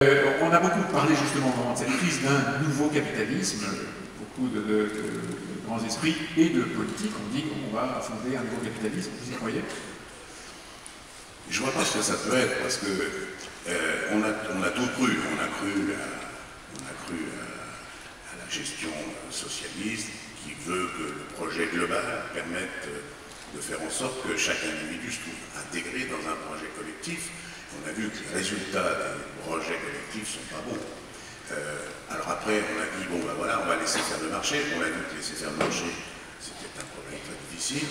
On a beaucoup parlé justement dans cette crise d'un nouveau capitalisme. Beaucoup de grands esprits et de politiques ont dit qu'on va fonder un nouveau capitalisme. Vous y croyez? Je vois pas ce que ça peut être, parce que on a tout cru. On a cru à la gestion socialiste qui veut que le projet global permette de faire en sorte que chaque individu se trouve intégré dans un projet collectif. On a vu que les résultats des projets collectifs sont pas bons. Alors après, on a dit, bon ben voilà, on va laisser faire le marché. On a vu que laisser faire le marché, c'était un problème très difficile.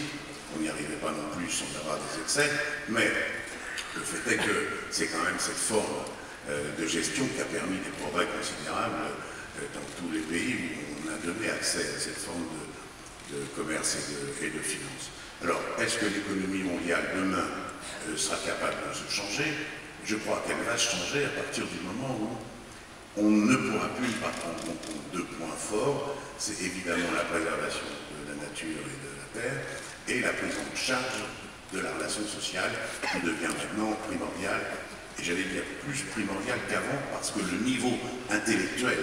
On n'y arrivait pas non plus sans avoir des excès. Mais le fait est que c'est quand même cette forme de gestion qui a permis des progrès considérables dans tous les pays où on a donné accès à cette forme de commerce et de finance. Alors, est-ce que l'économie mondiale demain sera capable de se changer? Je crois qu'elle va changer à partir du moment où on ne pourra plus pas prendre en compte deux points forts. C'est évidemment la préservation de la nature et de la terre et la prise en charge de la relation sociale qui devient maintenant primordiale, et j'allais dire plus primordiale qu'avant, parce que le niveau intellectuel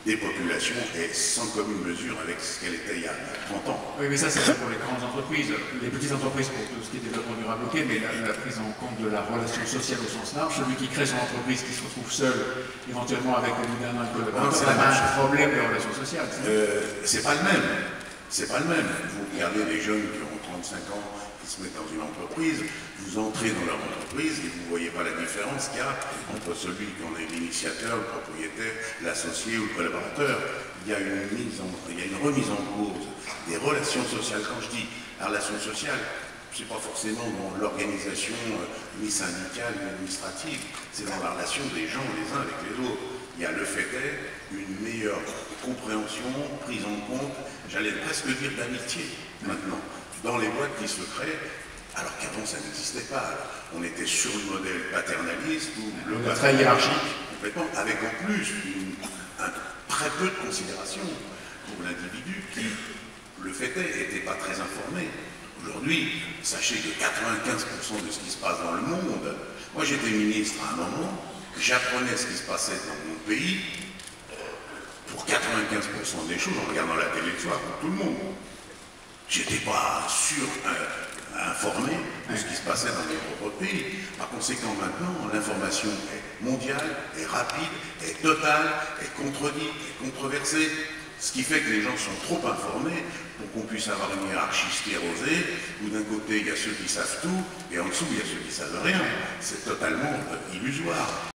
des populations est sans commune mesure avec ce qu'elle était il y a 30 ans. Oui, mais ça c'est pour les grandes entreprises. Les petites entreprises pour tout ce qui est développement durable, ok, mais la prise en compte de la relation sociale au sens large, celui qui crée son entreprise, qui se retrouve seul, éventuellement avec au bout d'un an un collaborateur, c'est un problème de relation sociale. C'est pas le même. C'est pas le même. Vous regardez les jeunes qui ont 35 ans, qui se mettent dans une entreprise, vous entrez dans leur entreprise et vous ne voyez pas la différence qu'il y a entre celui qui en est l'initiateur, le propriétaire, l'associé ou le collaborateur. Il y a une remise en cause des relations sociales. Quand je dis la relation sociale, ce n'est pas forcément dans l'organisation ni syndicale ni administrative, c'est dans la relation des gens les uns avec les autres. Il y a le fait est une meilleure compréhension, prise en compte, j'allais presque dire d'amitié maintenant, dans les boîtes qui se créent, alors qu'avant ça n'existait pas. On était sur le modèle paternaliste ou le très hiérarchique, complètement, avec en plus très peu de considération pour l'individu qui, le fait est, n'était pas très informé. Aujourd'hui, sachez que 95% de ce qui se passe dans le monde, moi j'étais ministre à un moment, j'apprenais ce qui se passait dans mon pays pour 95% des choses en regardant la télé le soir, comme tout le monde. J'étais pas informé de ce qui se passait dans mes propres pays. Par conséquent, maintenant, l'information est mondiale, est rapide, est totale, est contredite, est controversée. Ce qui fait que les gens sont trop informés pour qu'on puisse avoir une hiérarchie sclérosée, où d'un côté il y a ceux qui savent tout, et en dessous il y a ceux qui savent rien. C'est totalement illusoire.